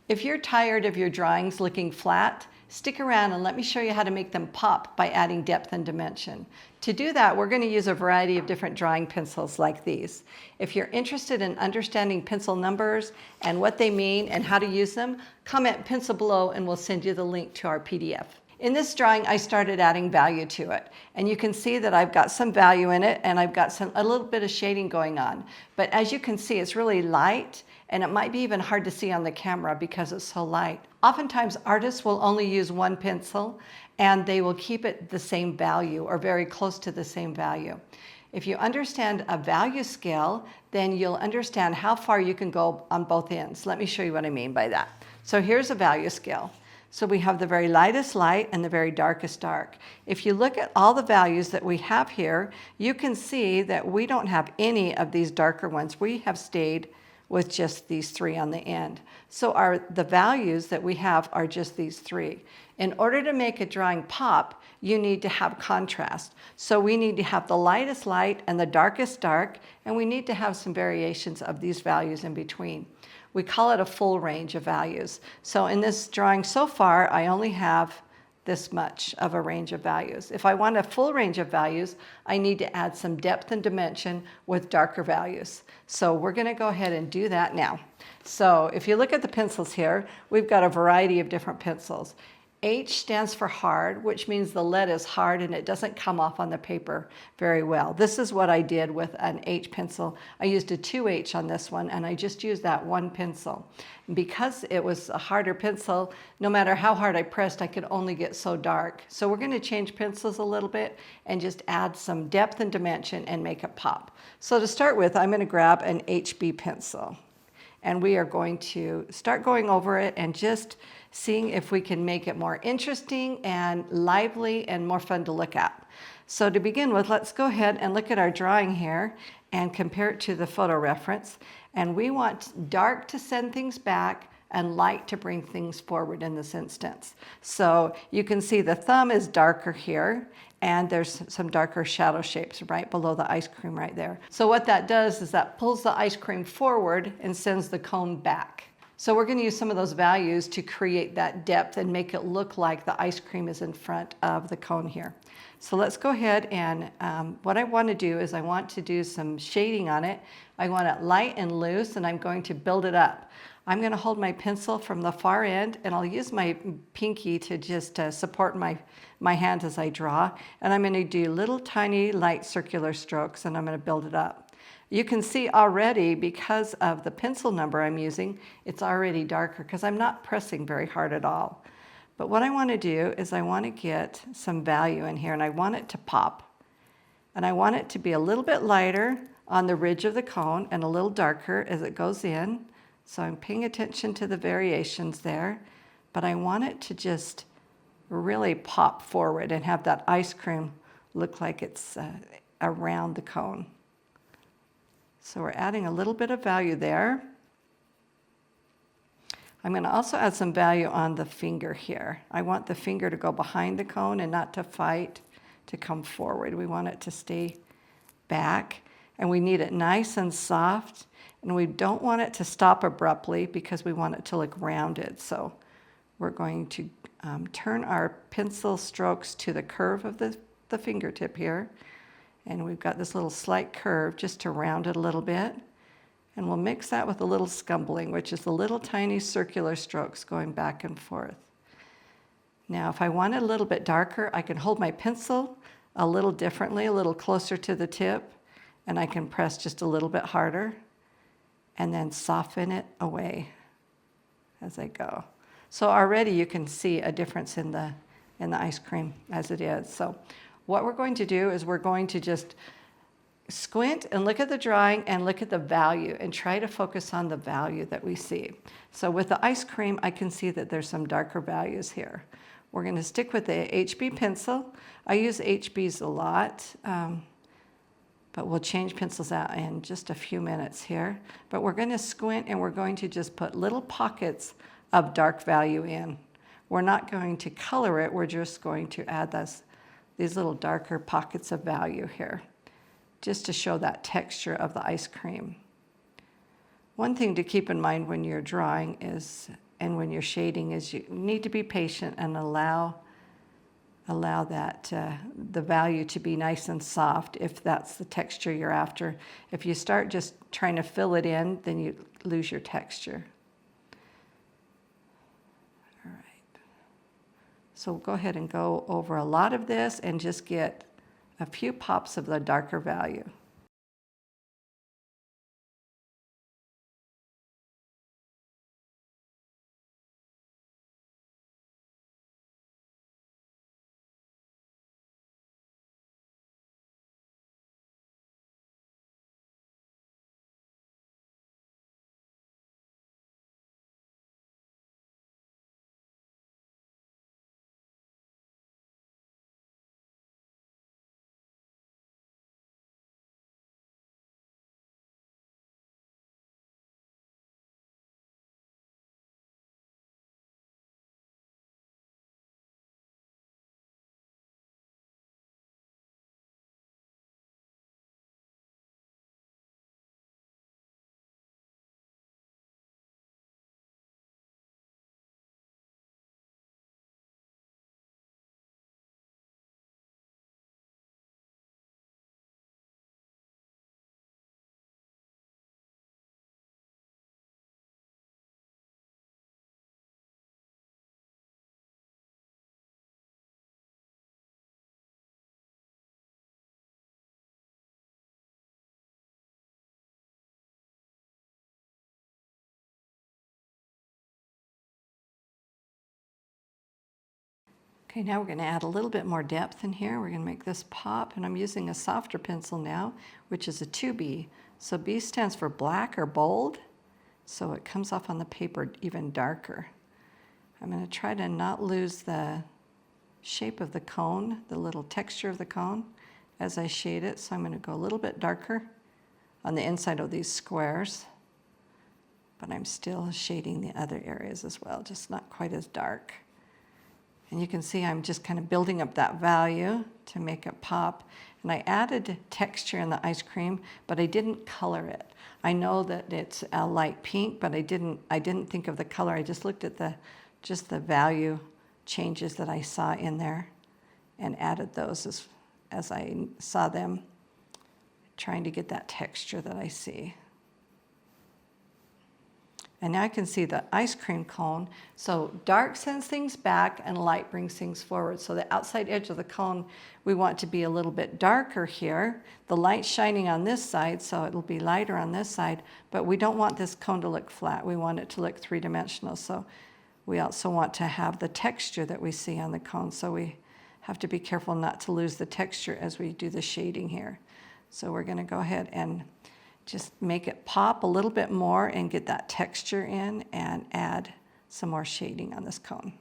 If you're tired of your drawings looking flat, stick around and let me show you how to make them pop by adding depth and dimension. To do that, we're going to use a variety of different drawing pencils like these. If you're interested in understanding pencil numbers and what they mean and how to use them, comment pencil below and we'll send you the link to our PDF. In this drawing, I started adding value to it. And you can see that I've got some value in it and I've got a little bit of shading going on. But as you can see, it's really light and it might be even hard to see on the camera because it's so light. Oftentimes, artists will only use one pencil and they will keep it the same value or very close to the same value. If you understand a value scale, then you'll understand how far you can go on both ends. Let me show you what I mean by that. So here's a value scale. So we have the very lightest light and the very darkest dark. If you look at all the values that we have here, you can see that we don't have any of these darker ones. We have stayed with just these three on the end. So the values that we have are just these three. In order to make a drawing pop, you need to have contrast. So we need to have the lightest light and the darkest dark, and we need to have some variations of these values in between. We call it a full range of values. So in this drawing so far, I only have this much of a range of values. If I want a full range of values, I need to add some depth and dimension with darker values. So we're going to go ahead and do that now. So if you look at the pencils here, we've got a variety of different pencils. H stands for hard, which means the lead is hard and it doesn't come off on the paper very well. This is what I did with an H pencil. I used a 2H on this one and I just used that one pencil. And because it was a harder pencil, no matter how hard I pressed, I could only get so dark. So we're going to change pencils a little bit and just add some depth and dimension and make it pop. So to start with, I'm going to grab an HB pencil. And we are going to start going over it and just seeing if we can make it more interesting and lively and more fun to look at. So to begin with, let's go ahead and look at our drawing here and compare it to the photo reference. And we want dark to send things back and light to bring things forward in this instance. So you can see the thumb is darker here and there's some darker shadow shapes right below the ice cream right there. So what that does is that pulls the ice cream forward and sends the cone back. So we're going to use some of those values to create that depth and make it look like the ice cream is in front of the cone here. So let's go ahead and what I want to do is I want to do some shading on it. I want it light and loose and I'm going to build it up. I'm going to hold my pencil from the far end and I'll use my pinky to just support my hand as I draw. And I'm going to do little tiny light circular strokes and I'm going to build it up. You can see already because of the pencil number I'm using, it's already darker because I'm not pressing very hard at all. But what I want to do is I want to get some value in here and I want it to pop. And I want it to be a little bit lighter on the ridge of the cone and a little darker as it goes in. So I'm paying attention to the variations there, but I want it to just really pop forward and have that ice cream look like it's around the cone. So we're adding a little bit of value there. I'm going to also add some value on the finger here. I want the finger to go behind the cone and not to fight to come forward. We want it to stay back and we need it nice and soft. And we don't want it to stop abruptly because we want it to look rounded. So we're going to turn our pencil strokes to the curve of the fingertip here. And we've got this little slight curve just to round it a little bit. And we'll mix that with a little scumbling, which is the little tiny circular strokes going back and forth. Now, if I want it a little bit darker, I can hold my pencil a little differently, a little closer to the tip, and I can press just a little bit harder and then soften it away as I go. So already you can see a difference in the ice cream as it is. So what we're going to do is we're going to just squint and look at the drawing and look at the value and try to focus on the value that we see. So with the ice cream, I can see that there's some darker values here. We're going to stick with the HB pencil. I use HBs a lot. But we'll change pencils out in just a few minutes here. But we're going to squint and we're going to just put little pockets of dark value in. We're not going to color it, we're just going to add these little darker pockets of value here, just to show that texture of the ice cream. One thing to keep in mind when you're drawing is and when you're shading is you need to be patient and allow that the value to be nice and soft if that's the texture you're after. If you start just trying to fill it in, then you lose your texture. All right. So go ahead and go over a lot of this and just get a few pops of the darker value. Okay, now we're going to add a little bit more depth in here. We're going to make this pop, and I'm using a softer pencil now, which is a 2B. So B stands for black or bold, so it comes off on the paper even darker. I'm going to try to not lose the shape of the cone, the little texture of the cone as I shade it. So I'm going to go a little bit darker on the inside of these squares, but I'm still shading the other areas as well, just not quite as dark. And you can see I'm just kind of building up that value to make it pop. And I added texture in the ice cream, but I didn't color it. I know that it's a light pink, but I didn't think of the color. I just looked at the value changes that I saw in there and added those as I saw them, trying to get that texture that I see. And now I can see the ice cream cone. So dark sends things back and light brings things forward. So the outside edge of the cone, we want to be a little bit darker here. The light's shining on this side, so it'll be lighter on this side, but we don't want this cone to look flat. We want it to look three-dimensional. So we also want to have the texture that we see on the cone. So we have to be careful not to lose the texture as we do the shading here. So we're going to go ahead and just make it pop a little bit more and get that texture in and add some more shading on this cone.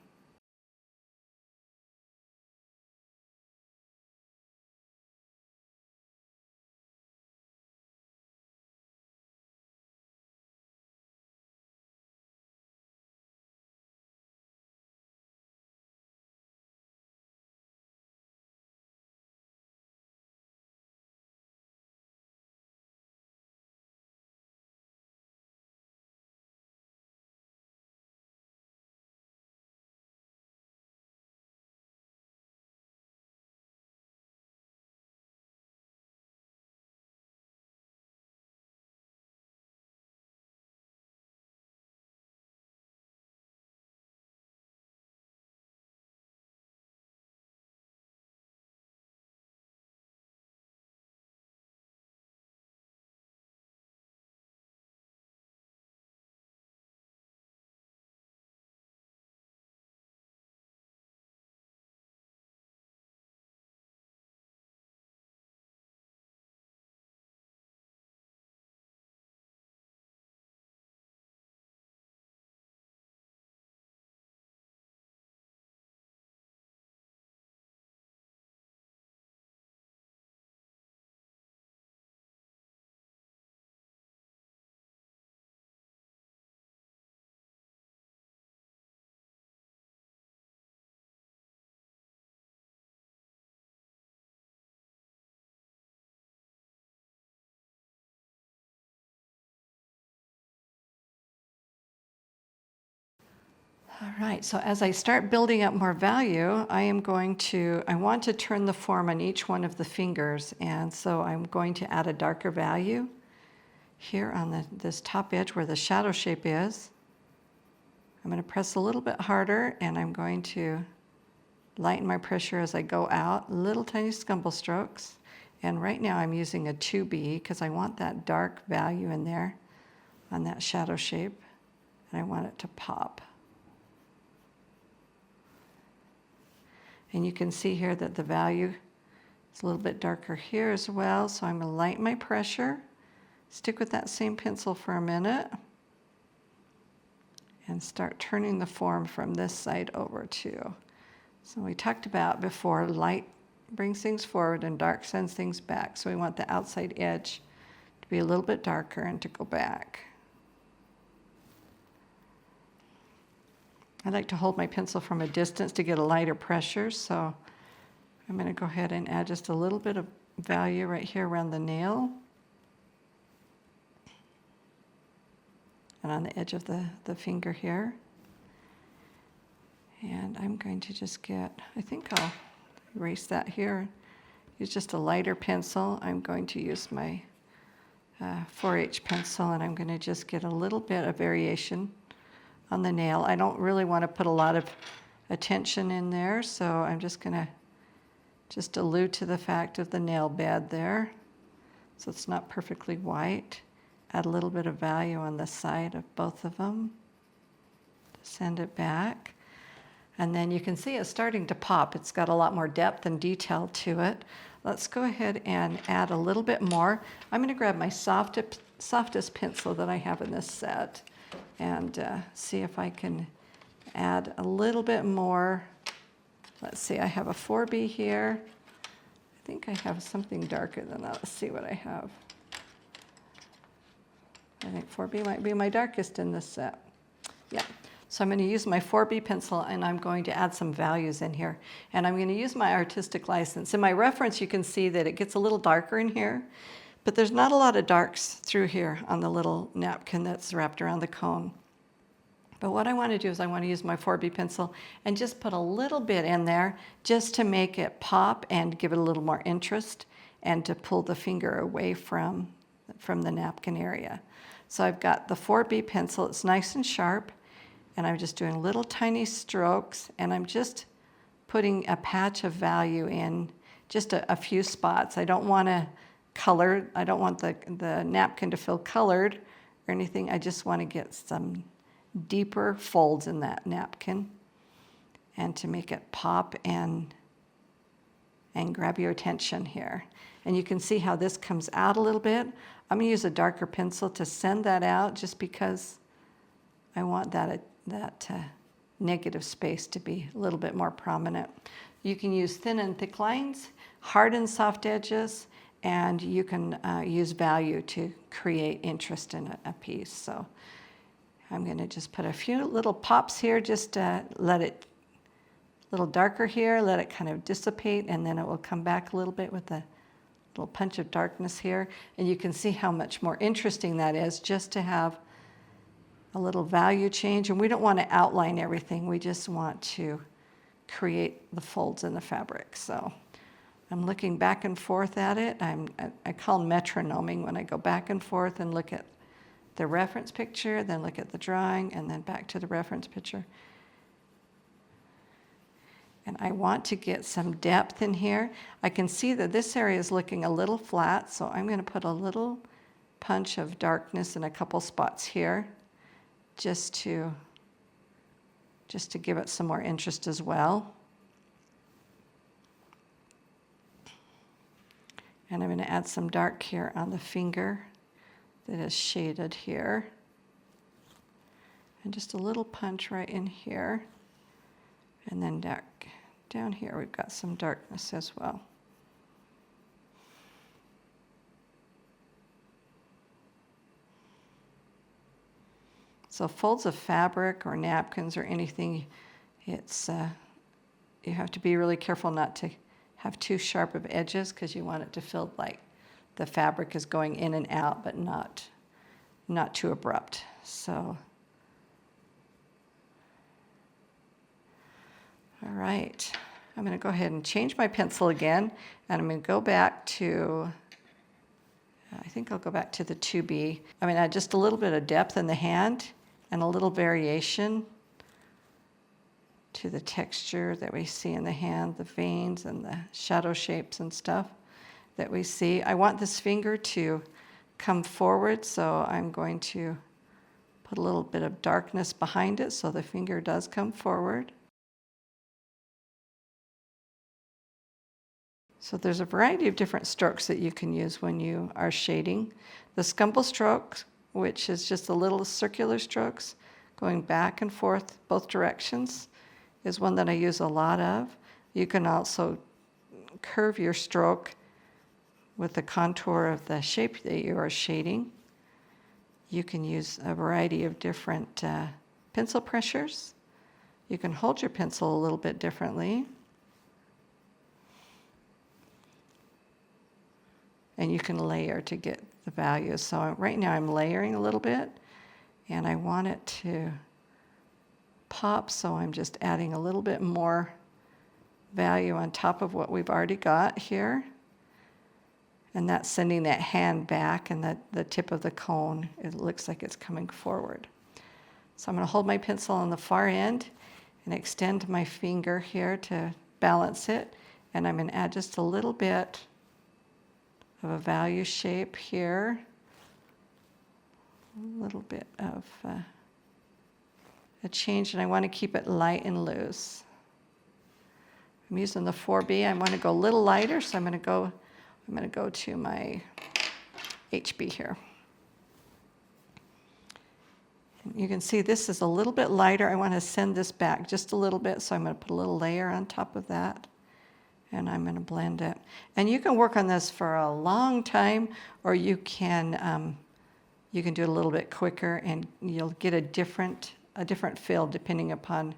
All right, so as I start building up more value, I want to turn the form on each one of the fingers, and so I'm going to add a darker value here on this top edge where the shadow shape is. I'm going to press a little bit harder, and I'm going to lighten my pressure as I go out, little tiny scumble strokes. And right now I'm using a 2B because I want that dark value in there on that shadow shape, and I want it to pop. And you can see here that the value is a little bit darker here as well, so I'm going to lighten my pressure, stick with that same pencil for a minute, and start turning the form from this side over too. So we talked about before, light brings things forward and dark sends things back. So we want the outside edge to be a little bit darker and to go back. I like to hold my pencil from a distance to get a lighter pressure, so I'm going to go ahead and add just a little bit of value right here around the nail and on the edge of the finger here. And I'm going to just I think I'll erase that here. Use just a lighter pencil. I'm going to use my 4H pencil, and I'm going to just get a little bit of variation on the nail. I don't really want to put a lot of attention in there, so I'm just going to just allude to the fact of the nail bed there, so it's not perfectly white. Add a little bit of value on the side of both of them. Send it back. And then you can see it's starting to pop. It's got a lot more depth and detail to it. Let's go ahead and add a little bit more. I'm going to grab my softest pencil that I have in this set and see if I can add a little bit more. Let's see, I have a 4B here. I think I have something darker than that. Let's see what I have. I think 4B might be my darkest in this set. Yeah. So I'm going to use my 4B pencil, and I'm going to add some values in here. And I'm going to use my artistic license. In my reference, you can see that it gets a little darker in here, but there's not a lot of darks through here on the little napkin that's wrapped around the cone. But what I want to do is I want to use my 4B pencil and just put a little bit in there just to make it pop and give it a little more interest and to pull the finger away from the napkin area. So I've got the 4B pencil. It's nice and sharp, and I'm just doing little tiny strokes, and I'm just putting a patch of value in just a few spots. I don't want to color. I don't want the napkin to feel colored or anything. I just want to get some deeper folds in that napkin and to make it pop and grab your attention here. And you can see how this comes out a little bit. I'm going to use a darker pencil to send that out just because I want that negative space to be a little bit more prominent. You can use thin and thick lines, hard and soft edges, and you can use value to create interest in a piece. So I'm going to just put a few little pops here, just let it a little darker here, let it kind of dissipate, and then it will come back a little bit with a little punch of darkness here. And you can see how much more interesting that is just to have a little value change. And we don't want to outline everything. We just want to create the folds in the fabric. So I'm looking back and forth at it. I call metronoming when I go back and forth and look at the reference picture, then look at the drawing, and then back to the reference picture. And I want to get some depth in here. I can see that this area is looking a little flat, so I'm going to put a little punch of darkness in a couple spots here just to give it some more interest as well. And I'm going to add some dark here on the finger that is shaded here. And just a little punch right in here. And then down here we've got some darkness as well. So folds of fabric or napkins or anything, it's you have to be really careful not to have too sharp of edges because you want it to feel like the fabric is going in and out, but not too abrupt. So right, I'm going to go ahead and change my pencil again, and I'm going to go back to, I think I'll go back to the 2B. I'm going to add just a little bit of depth in the hand and a little variation to the texture that we see in the hand, the veins and the shadow shapes and stuff that we see. I want this finger to come forward, so I'm going to put a little bit of darkness behind it so the finger does come forward. So there's a variety of different strokes that you can use when you are shading. The scumble stroke, which is just a little circular strokes going back and forth both directions, is one that I use a lot of. You can also curve your stroke with the contour of the shape that you are shading. You can use a variety of different pencil pressures. You can hold your pencil a little bit differently. And you can layer to get the values. So right now I'm layering a little bit, and I want it to pop, so I'm just adding a little bit more value on top of what we've already got here. And that's sending that hand back, and the tip of the cone, it looks like it's coming forward. So I'm going to hold my pencil on the far end and extend my finger here to balance it. And I'm going to add just a little bit of a value shape here. A little bit of a change, and I want to keep it light and loose. I'm using the 4B. I want to go a little lighter, so I'm going to go to my HB here. And you can see this is a little bit lighter. I want to send this back just a little bit, so I'm going to put a little layer on top of that, and I'm going to blend it. And you can work on this for a long time, or you can do it a little bit quicker, and you'll get a different feel depending upon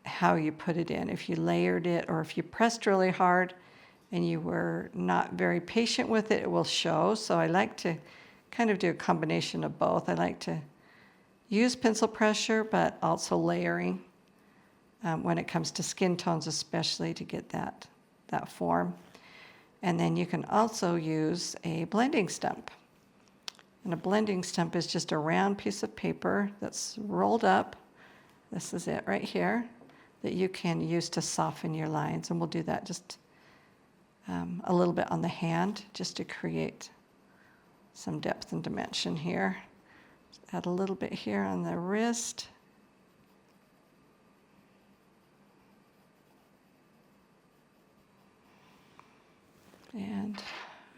how you put it in. If you layered it, or if you pressed really hard and you were not very patient with it, it will show. So I like to kind of do a combination of both. I like to use pencil pressure, but also layering when it comes to skin tones, especially to get that form. And then you can also use a blending stump. And a blending stump is just a round piece of paper that's rolled up. This is it right here, that you can use to soften your lines. And we'll do that just a little bit on the hand, just to create some depth and dimension here. Just add a little bit here on the wrist. And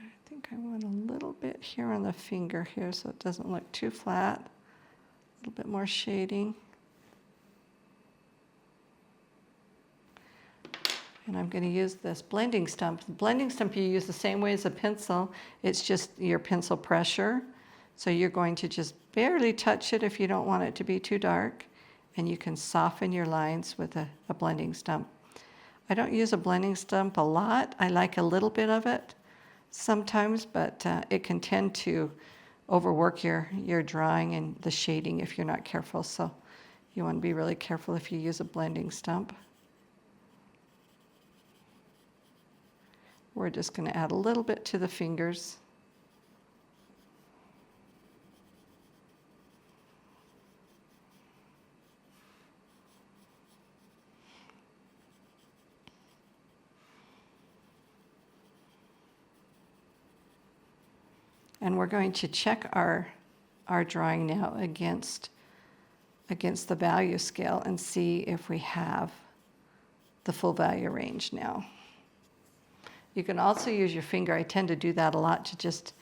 I think I want a little bit here on the finger here so it doesn't look too flat. A little bit more shading. And I'm going to use this blending stump. The blending stump you use the same way as a pencil. It's just your pencil pressure. So you're going to just barely touch it if you don't want it to be too dark. And you can soften your lines with a blending stump. I don't use a blending stump a lot. I like a little bit of it sometimes, but it can tend to overwork your drawing and the shading if you're not careful. So you want to be really careful if you use a blending stump. We're just going to add a little bit to the fingers. And we're going to check our drawing now against the value scale and see if we have the full value range now. You can also use your finger. I tend to do that a lot to just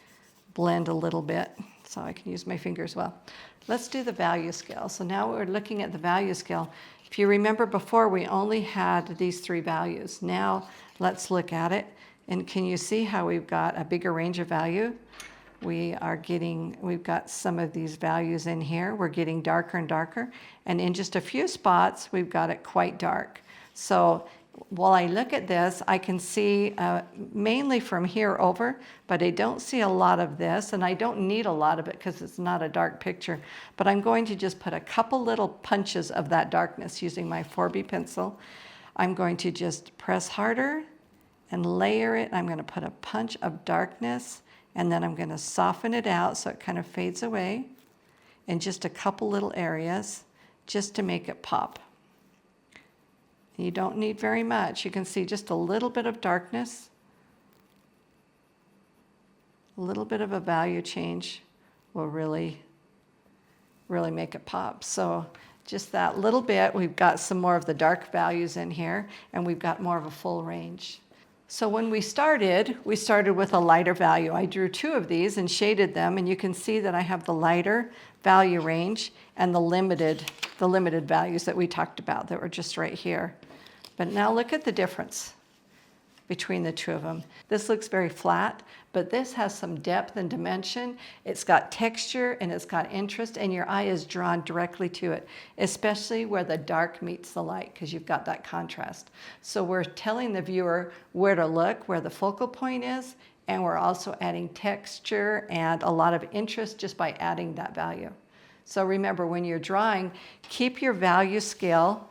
blend a little bit, so I can use my finger as well. Let's do the value scale. So now we're looking at the value scale. If you remember before, we only had these 3 values. Now let's look at it. And can you see how we've got a bigger range of value? We've got some of these values in here. We're getting darker and darker. And in just a few spots, we've got it quite dark. So while I look at this, I can see mainly from here over, but I don't see a lot of this, and I don't need a lot of it because it's not a dark picture. But I'm going to just put a couple little punches of that darkness using my 4B pencil. I'm going to just press harder and layer it. I'm going to put a punch of darkness, and then I'm going to soften it out so it kind of fades away in just a couple little areas just to make it pop. You don't need very much. You can see just a little bit of darkness, a little bit of a value change will really make it pop. So just that little bit, we've got some more of the dark values in here, and we've got more of a full range. So when we started with a lighter value. I drew 2 of these and shaded them, and you can see that I have the lighter value range and the limited values that we talked about that were just right here. But now look at the difference between the 2 of them. This looks very flat, but this has some depth and dimension. It's got texture and it's got interest, and your eye is drawn directly to it, especially where the dark meets the light, because you've got that contrast. So we're telling the viewer where to look, where the focal point is, and we're also adding texture and a lot of interest just by adding that value. So remember, when you're drawing, keep your value scale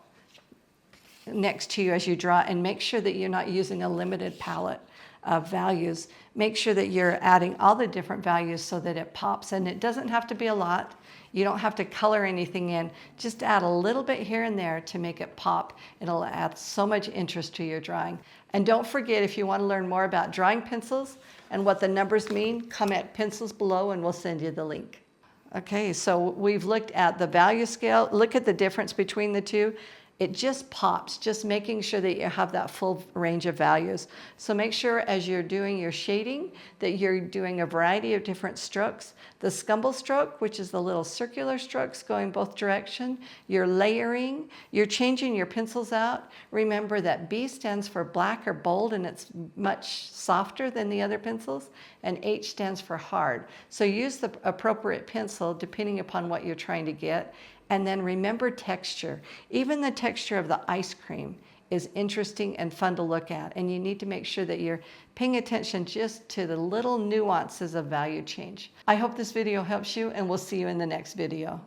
next to you as you draw, and make sure that you're not using a limited palette of values. Make sure that you're adding all the different values so that it pops, and it doesn't have to be a lot. You don't have to color anything in. Just add a little bit here and there to make it pop. It'll add so much interest to your drawing. And don't forget, if you want to learn more about drawing pencils and what the numbers mean, comment pencils below and we'll send you the link. Okay, so we've looked at the value scale. Look at the difference between the 2. It just pops, just making sure that you have that full range of values. So make sure as you're doing your shading that you're doing a variety of different strokes. The scumble stroke, which is the little circular strokes going both direction. You're layering, you're changing your pencils out. Remember that B stands for black or bold, and it's much softer than the other pencils, and H stands for hard. So use the appropriate pencil depending upon what you're trying to get. And then remember texture. Even the texture of the ice cream is interesting and fun to look at. And you need to make sure that you're paying attention just to the little nuances of value change. I hope this video helps you, and we'll see you in the next video.